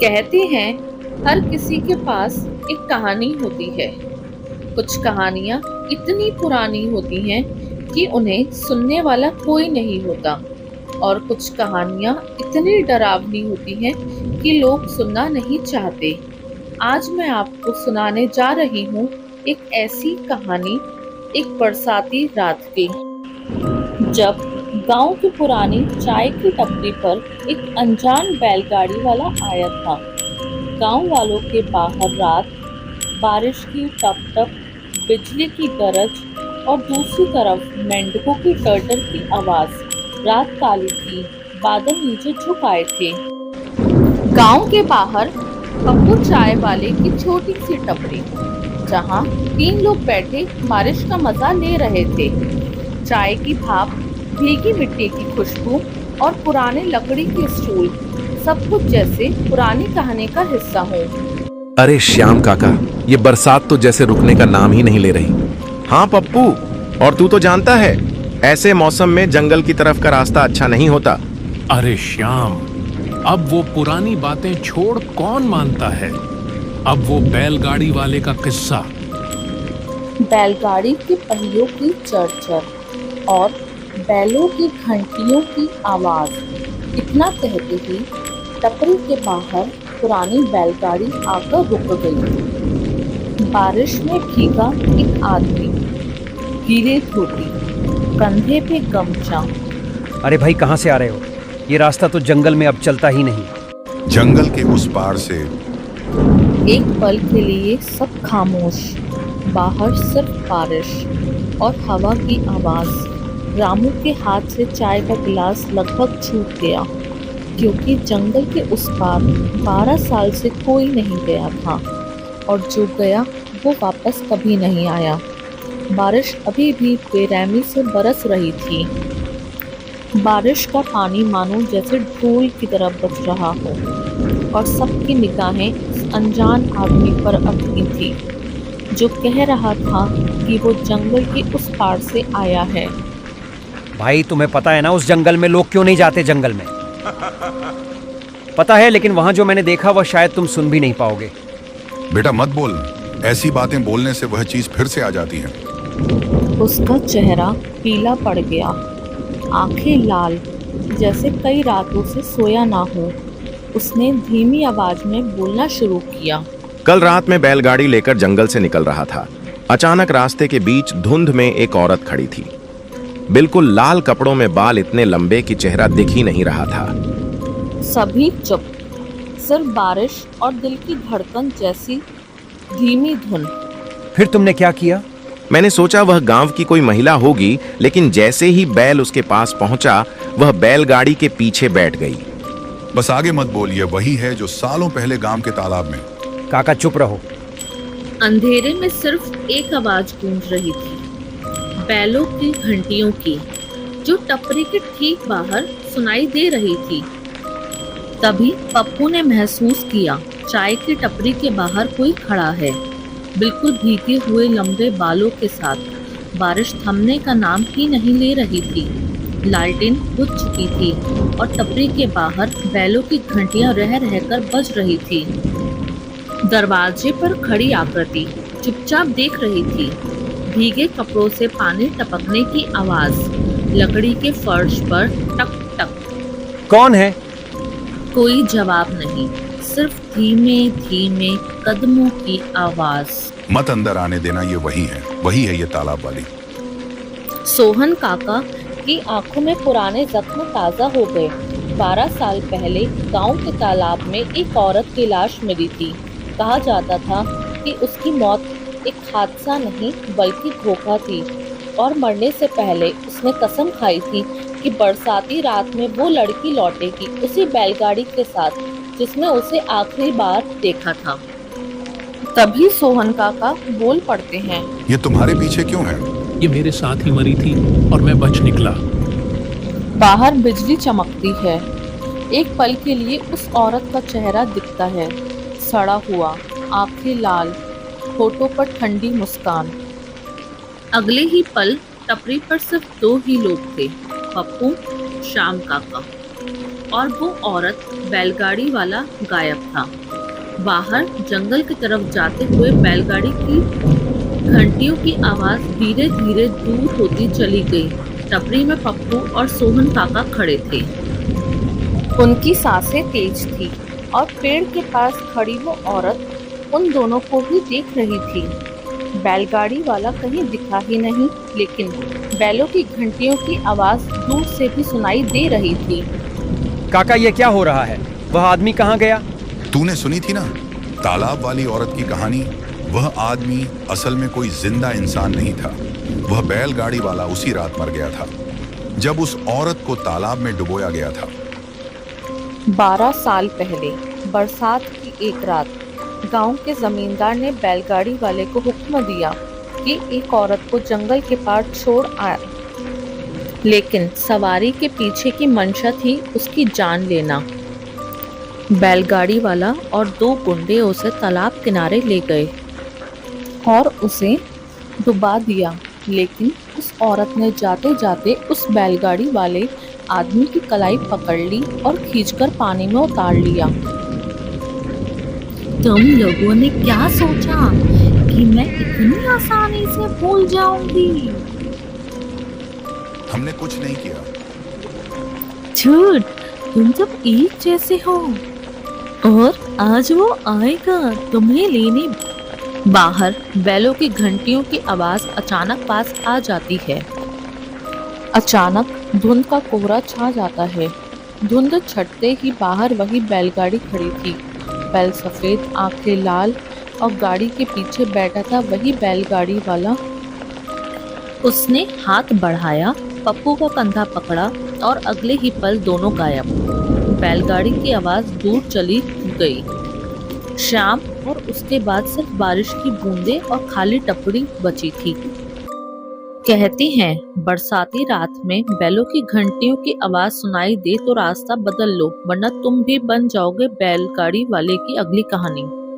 कहते हैं हर किसी के पास एक कहानी होती है। कुछ कहानियां इतनी पुरानी होती हैं कि उन्हें सुनने वाला कोई नहीं होता, और कुछ कहानियां इतनी डरावनी होती हैं कि लोग सुनना नहीं चाहते। आज मैं आपको सुनाने जा रही हूँ एक ऐसी कहानी, एक बरसाती रात की, जब गांव की पुरानी चाय की टपरी पर एक अनजान बैलगाड़ी वाला आया था। गांव वालों के बाहर रात, बारिश की टप टप, बिजली की गरज और दूसरी तरफ मेंढकों की टर्टर की आवाज। रात काली थी, बादल नीचे झुक आए थे। गांव के बाहर पप्पू चाय वाले की छोटी सी टपरी, जहां 3 लोग बैठे बारिश का मजा ले रहे थे। चाय की भाप, भीगी मिट्टी की खुशबू और पुराने लकड़ी के स्टूल, सब कुछ जैसे पुरानी कहानी का हिस्सा हो। अरे श्याम काका, ये बरसात तो जैसे रुकने का नाम ही नहीं ले रही। हाँ पप्पू, और तू तो जानता है ऐसे मौसम में जंगल की तरफ का रास्ता अच्छा नहीं होता। अरे श्याम, अब वो पुरानी बातें छोड़ कौन मानता है। अब वो बैलगाड़ी वाले का किस्सा। बैलगाड़ी के पहियों की चरचर और बैलों की घंटियों की आवाज। इतना कहते ही टपरी के बाहर पुरानी बैलगाड़ी आकर रुक गई। बारिश में भीगा एक आदमी, गीले धोती, कंधे पे गमछा। अरे भाई, कहाँ से आ रहे हो? ये रास्ता तो जंगल में अब चलता ही नहीं। जंगल के उस पार से। एक पल के लिए सब खामोश। बाहर सिर्फ बारिश और हवा की आवाज। रामू के हाथ से चाय का गिलास लगभग छूट गया, क्योंकि जंगल के उस पार 12 साल से कोई नहीं गया था, और जो गया वो वापस कभी नहीं आया। बारिश अभी भी बेरहमी से बरस रही थी। बारिश का पानी मानो जैसे ढोल की तरह बज रहा हो, और सबकी निगाहें उस अनजान आदमी पर अटकी थी, जो कह रहा था कि वो जंगल के उस पार से आया है। भाई, तुम्हें पता है ना उस जंगल में लोग क्यों नहीं जाते? जंगल में पता है, लेकिन वहां जो मैंने देखा वह शायद तुम सुन भी नहीं पाओगे। बेटा मत बोल, ऐसी बातें बोलने से वह चीज फिर से आ जाती है। उसका चेहरा पीला पड़ गया, आंखें लाल, जैसे कई रातों से सोया ना हो। उसने धीमी आवाज में बोलना शुरू किया। कल रात में बैलगाड़ी लेकर जंगल से निकल रहा था। अचानक रास्ते के बीच धुंध में एक औरत खड़ी थी। बिल्कुल लाल कपड़ों में, बाल इतने लंबे कि चेहरा दिख ही नहीं रहा था। सभी चुप, सिर्फ बारिश और दिल की धड़कन जैसी धीमी धुन। फिर तुमने क्या किया? मैंने सोचा वह गांव की कोई महिला होगी, लेकिन जैसे ही बैल उसके पास पहुंचा, वह बैलगाड़ी के पीछे बैठ गई। बस आगे मत बोल, ये वही है जो सालों पहले गांव के तालाब में। काका चुप रहो। अंधेरे में सिर्फ एक आवाज गूंज रही थी, बैलों की घंटियों की, जो टपरी के ठीक बाहर सुनाई दे रही थी। तभी पप्पू ने महसूस किया, चाय की टपरी के बाहर कोई खड़ा है, बिल्कुल भीगे हुए लंबे बालों के साथ। बारिश थमने का नाम ही नहीं ले रही थी। लालटेन बुझ चुकी थी और टपरी के बाहर बैलों की घंटियां रह रहकर बज रही थी। दरवाजे पर खड़ी आकृति चुपचाप देख रही थी। भीगे कपड़ों से पानी टपकने की आवाज, लकड़ी के फर्श पर टक टक। कौन है? कोई जवाब नहीं, सिर्फ धीमे धीमे कदमों की आवाज। मत अंदर आने देना, ये वही है ये तालाब वाली। सोहन काका की आंखों में पुराने जख्म ताजा हो गए। 12 साल पहले गांव के तालाब में एक औरत की लाश मिली थी। कहा जाता था कि उसकी मौत एक हादसा नहीं बल्कि धोखा थी, और मरने से पहले उसने कसम खाई थी कि बरसाती रात में वो लड़की लौटेगी, उसी बैलगाड़ी के साथ जिसमें उसे आखिरी बार देखा था। तभी सोहन काका बोल पड़ते हैं, ये तुम्हारे पीछे क्यों है? ये मेरे साथ ही मरी थी और मैं बच निकला। बाहर बिजली चमकती है। एक पल के लिए उस औरत का चेहरा दिखता है, सड़ा हुआ, आंखें लाल, होठों पर ठंडी मुस्कान। अगले ही पल टपरी पर सिर्फ 2 ही लोग थे, पप्पू, श्याम काका। और वो औरत बैलगाड़ी वाला गायब था। बाहर जंगल की तरफ जाते हुए बैलगाड़ी की घंटियों की आवाज धीरे धीरे दूर होती चली गई। टपरी में पप्पू और सोहन काका खड़े थे। उनकी सांसें तेज थी और पेड़ के पास खड़ी वो औरत उन दोनों को भी देख रही थी। बैलगाड़ी वाला कहीं दिखा ही नहीं, लेकिन बैलों की घंटियों की आवाज दूर से भी सुनाई दे रही थी। काका ये क्या हो रहा है? वह आदमी कहाँ गया? तूने सुनी थी ना तालाब वाली औरत की कहानी। वह आदमी असल में कोई जिंदा इंसान नहीं था। वह बैलगाड़ी वाला उसी रात मर गया था जब उस औरत को तालाब में डुबोया गया था। 12 साल पहले बरसात की एक रात गांव के जमींदार ने बैलगाड़ी वाले को हुक्म दिया कि एक औरत को जंगल के पार छोड़ आए, लेकिन सवारी के पीछे की मंशा थी उसकी जान लेना। बैलगाड़ी वाला और 2 गुंडे उसे तालाब किनारे ले गए और उसे डुबा दिया, लेकिन उस औरत ने जाते जाते उस बैलगाड़ी वाले आदमी की कलाई पकड़ ली और खींचकर पानी में उतार लिया। तुम लोगों ने क्या सोचा कि मैं इतनी आसानी से भूल जाऊंगी? हमने कुछ नहीं किया। झूठ, तुम सब एक जैसे हो और आज वो आएगा तुम्हें लेने। बाहर बैलों की घंटियों की आवाज अचानक पास आ जाती है। अचानक धुंध का कोहरा छा जाता है। धुंध छटते ही बाहर वही बैलगाड़ी खड़ी थी। बैल सफेद, आंखें लाल और गाड़ी के पीछे बैठा था वही बैलगाड़ी वाला। उसने हाथ बढ़ाया, पप्पू का कंधा पकड़ा और अगले ही पल दोनों गायब। बैलगाड़ी की आवाज दूर चली गई। शाम और उसके बाद सिर्फ बारिश की बूंदें और खाली टपड़ी बची थी। कहती हैं बरसाती रात में बैलों की घंटियों की आवाज सुनाई दे तो रास्ता बदल लो, वरना तुम भी बन जाओगे बैलगाड़ी वाले की अगली कहानी।